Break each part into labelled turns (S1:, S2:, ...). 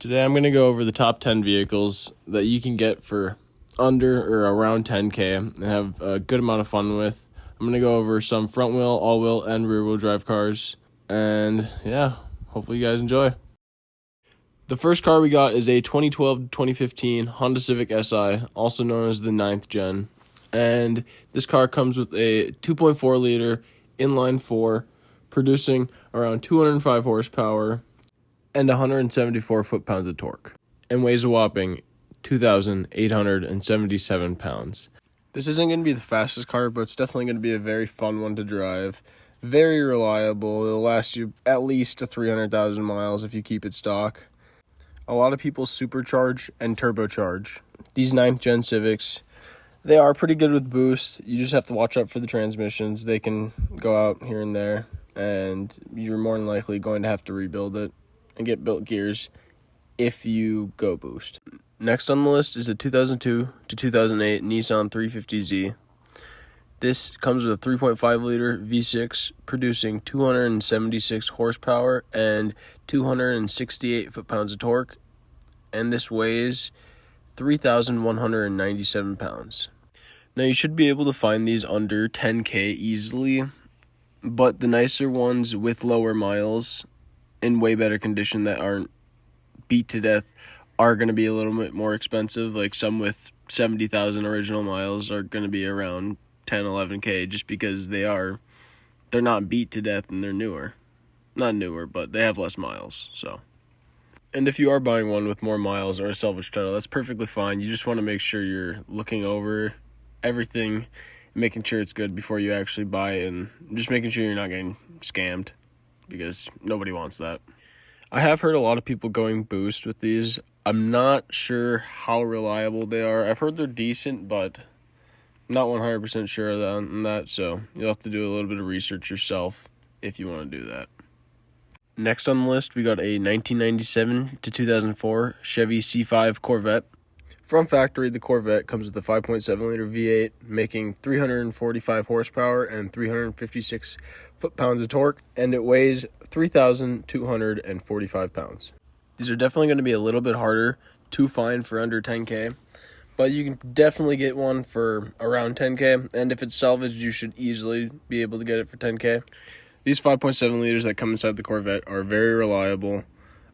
S1: Today I'm going to go over the top 10 vehicles that you can get for under or around 10K and have a good amount of fun with. I'm going to go over some front wheel, all wheel, and rear wheel drive cars. And yeah, hopefully you guys enjoy. The first car we got is a 2012 to 2015 Honda Civic SI, also known as the 9th gen. And this car comes with a 2.4 liter inline 4, producing around 205 horsepower and 174 foot-pounds of torque, and weighs a whopping 2,877 pounds. This isn't going to be the fastest car, but it's definitely going to be a very fun one to drive. Very reliable. It'll last you at least 300,000 miles if you keep it stock. A lot of people supercharge and turbocharge these 9th gen Civics. They are pretty good with boost. You just have to watch out for the transmissions. They can go out here and there, and you're more than likely going to have to rebuild it and get built gears if you go boost. Next on the list is the 2002 to 2008 Nissan 350Z. This comes with a 3.5 liter V6 producing 276 horsepower and 268 foot-pounds of torque, and this weighs 3,197 pounds. Now you should be able to find these under 10K easily, but the nicer ones with lower miles in way better condition that aren't beat to death are going to be a little bit more expensive. Like some with 70,000 original miles are going to be around 10, 11K just because they're not beat to death and they're newer. Not newer, but they have less miles. So, and if you are buying one with more miles or a salvage title, that's perfectly fine. You just want to make sure you're looking over everything, making sure it's good before you actually buy it, and just making sure you're not getting scammed, because nobody wants that. I have heard a lot of people going boost with these. I'm not sure how reliable they are. I've heard they're decent, but I'm not 100% sure on that, so you'll have to do a little bit of research yourself if you want to do that. Next on the list, we got a 1997 to 2004 Chevy C5 Corvette. From factory, the Corvette comes with a 5.7 liter V8, making 345 horsepower and 356 foot-pounds of torque, and it weighs 3,245 pounds. These are definitely going to be a little bit harder to find for under 10K, but you can definitely get one for around 10K, and if it's salvaged, you should easily be able to get it for 10K. These 5.7 liters that come inside the Corvette are very reliable.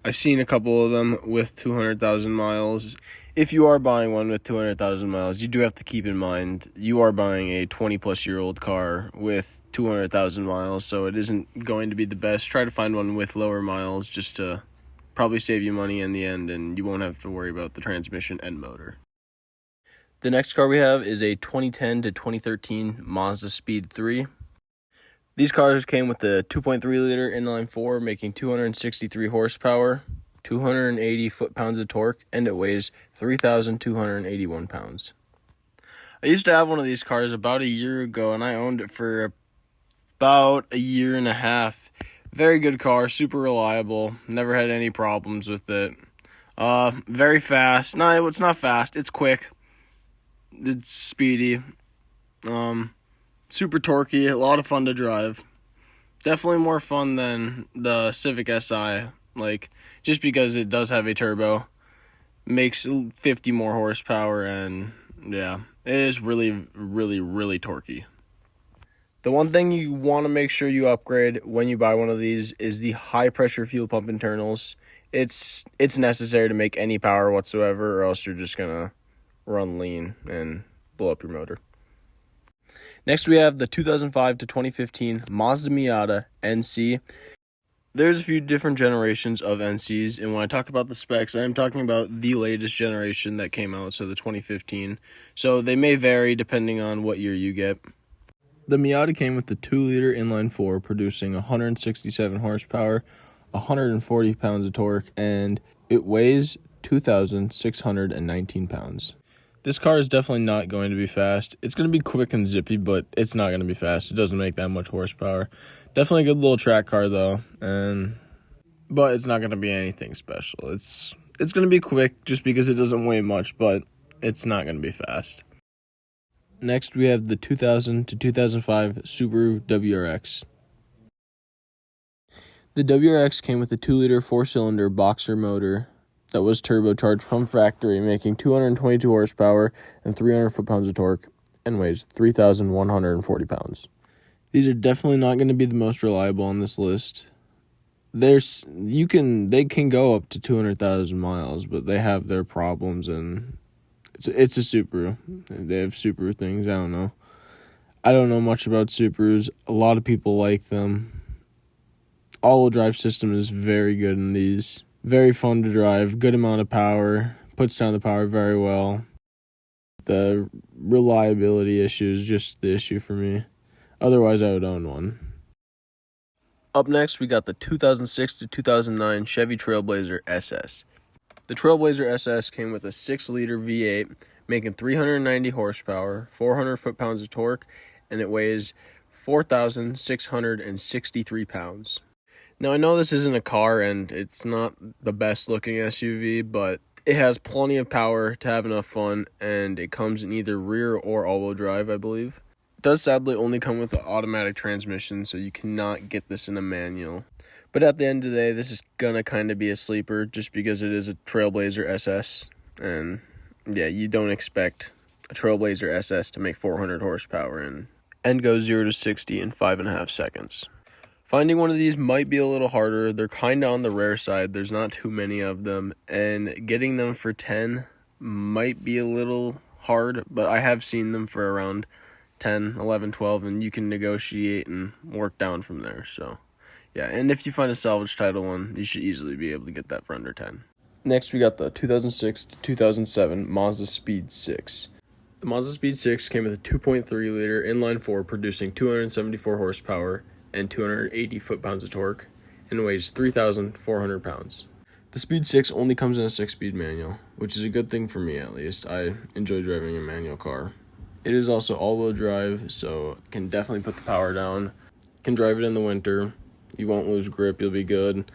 S1: I've seen a couple of them with 200,000 miles. If you are buying one with 200,000 miles, you do have to keep in mind you are buying a 20-plus-year-old car with 200,000 miles, so it isn't going to be the best. Try to find one with lower miles just to probably save you money in the end, and you won't have to worry about the transmission and motor. The next car we have is a 2010 to 2013 Mazdaspeed 3. These cars came with a 2.3 liter inline 4, making 263 horsepower, 280 foot-pounds of torque, and it weighs 3,281 pounds. I used to have one of these cars about a year ago, and I owned it for about a year and a half. Very good car, super reliable, never had any problems with it. Very fast. No, it's not fast, it's quick. It's speedy. Super torquey, a lot of fun to drive. Definitely more fun than the Civic SI, just because it does have a turbo. Makes 50 more horsepower, and yeah, it is really, really, really torquey. The one thing you want to make sure you upgrade when you buy one of these is the high-pressure fuel pump internals. It's necessary to make any power whatsoever, or else you're just going to run lean and blow up your motor. Next, we have the 2005 to 2015 Mazda Miata NC. There's a few different generations of NCs, and when I talk about the specs, I am talking about the latest generation that came out, so the 2015. So they may vary depending on what year you get. The Miata came with the 2-liter inline 4, producing 167 horsepower, 140 pounds of torque, and it weighs 2,619 pounds. This car is definitely not going to be fast. It's going to be quick and zippy, but it's not going to be fast. It doesn't make that much horsepower. Definitely a good little track car, though, but it's not going to be anything special. It's going to be quick just because it doesn't weigh much, but it's not going to be fast. Next, we have the 2000 to 2005 Subaru WRX. The WRX came with a 2-liter 4-cylinder boxer motor that was turbocharged from factory, making 222 horsepower and 300 foot-pounds of torque, and weighs 3,140 pounds. These are definitely not going to be the most reliable on this list. They can go up to 200,000 miles, but they have their problems, and it's a Subaru. They have Subaru things. I don't know. I don't know much about Subarus. A lot of people like them. All-wheel drive system is very good in these. Very fun to drive. Good amount of power. Puts down the power very well. The reliability issue is just the issue for me. Otherwise, I would own one. Up next, we got the 2006 to 2009 Chevy Trailblazer SS. The Trailblazer SS came with a 6-liter V8, making 390 horsepower, 400 foot-pounds of torque, and it weighs 4,663 pounds. Now, I know this isn't a car, and it's not the best-looking SUV, but it has plenty of power to have enough fun, and it comes in either rear or all-wheel drive, I believe. It does sadly only come with an automatic transmission, so you cannot get this in a manual. But at the end of the day, this is going to kind of be a sleeper just because it is a Trailblazer SS. And yeah, you don't expect a Trailblazer SS to make 400 horsepower and go 0 to 60 in 5.5 seconds. Finding one of these might be a little harder. They're kind of on the rare side. There's not too many of them. And getting them for 10 might be a little hard, but I have seen them for around 10, 11, 12, and you can negotiate and work down from there. So yeah, and if you find a salvage title one, you should easily be able to get that for under 10. Next, we got the 2006 to 2007 Mazdaspeed 6. The Mazdaspeed 6 came with a 2.3-liter inline-4 producing 274 horsepower and 280 foot-pounds of torque, and weighs 3,400 pounds. The Speed 6 only comes in a 6-speed manual, which is a good thing for me at least. I enjoy driving a manual car. It is also all-wheel drive, so can definitely put the power down. Can drive it in the winter. You won't lose grip, you'll be good.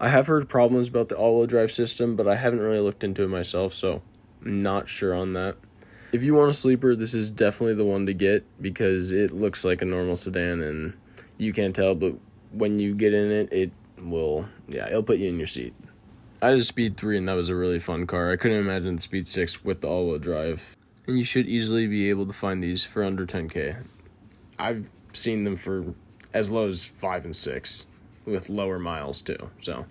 S1: I have heard problems about the all-wheel drive system, but I haven't really looked into it myself, so I'm not sure on that. If you want a sleeper, this is definitely the one to get because it looks like a normal sedan and you can't tell, but when you get in it, it'll put you in your seat. I had a Speed 3 and that was a really fun car. I couldn't imagine the Speed 6 with the all-wheel drive. And you should easily be able to find these for under 10K. I've seen them for as low as 5 and 6 with lower miles too. So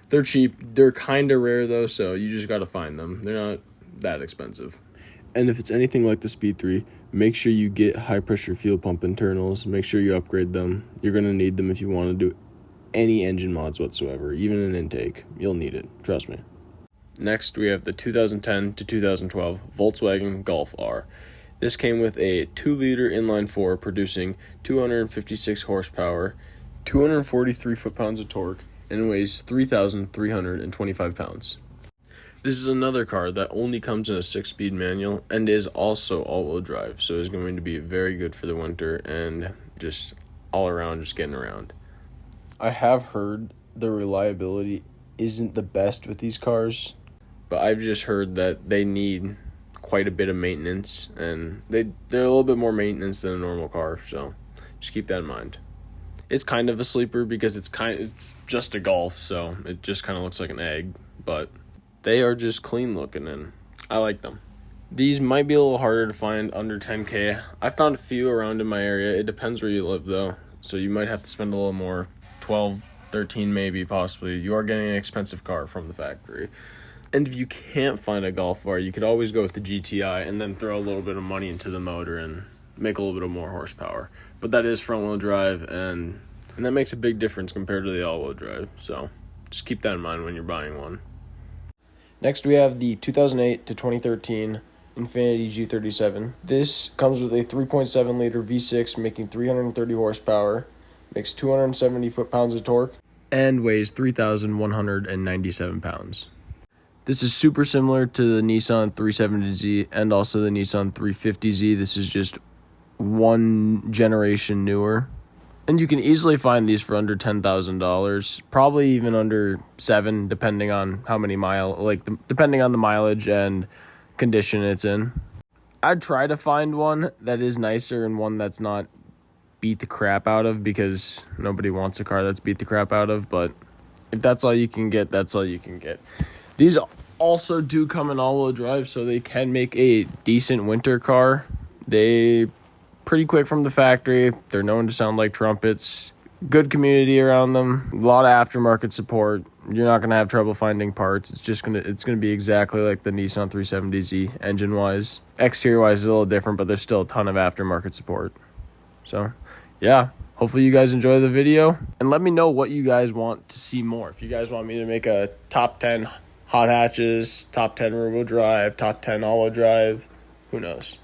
S1: they're cheap. They're kind of rare though, so you just got to find them. They're not that expensive. And if it's anything like the Speed 3, make sure you get high-pressure fuel pump internals. Make sure you upgrade them. You're going to need them if you want to do any engine mods whatsoever, even an intake. You'll need it. Trust me. Next, we have the 2010 to 2012 Volkswagen Golf R. This came with a 2-liter inline-4 producing 256 horsepower, 243 foot-pounds of torque, and weighs 3,325 pounds. This is another car that only comes in a 6-speed manual and is also all-wheel drive, so it's going to be very good for the winter and just all around, just getting around. I have heard the reliability isn't the best with these cars, but I've just heard that they need quite a bit of maintenance, and they're a little bit more maintenance than a normal car, so just keep that in mind. It's kind of a sleeper because it's just a Golf, so it just kind of looks like an egg, but they are just clean looking and I like them. These might be a little harder to find under 10K. I found a few around in my area. It depends where you live though, so you might have to spend a little more, 12, 13 maybe, possibly. You are getting an expensive car from the factory. And if you can't find a Golf R, you could always go with the GTI and then throw a little bit of money into the motor and make a little bit of more horsepower. But that is front-wheel drive, and that makes a big difference compared to the all-wheel drive. So just keep that in mind when you're buying one. Next, we have the 2008 to 2013 Infiniti G37. This comes with a 3.7-liter V6 making 330 horsepower, makes 270 foot-pounds of torque, and weighs 3,197 pounds. This is super similar to the Nissan 370Z and also the Nissan 350Z. This is just one generation newer. And you can easily find these for under $10,000, probably even under $7,000, depending on how many depending on the mileage and condition it's in. I'd try to find one that is nicer and one that's not beat the crap out of, because nobody wants a car that's beat the crap out of. But if that's all you can get, that's all you can get. These also do come in all-wheel drive, so they can make a decent winter car. They pretty quick from the factory. They're known to sound like trumpets. Good community around them. A lot of aftermarket support. You're not gonna have trouble finding parts. It's gonna be exactly like the Nissan 370Z engine-wise. Exterior-wise is a little different, but there's still a ton of aftermarket support. So, yeah. Hopefully you guys enjoy the video, and let me know what you guys want to see more. If you guys want me to make a top 10 hot hatches, top 10 rear-wheel drive, top 10 all-wheel drive, who knows?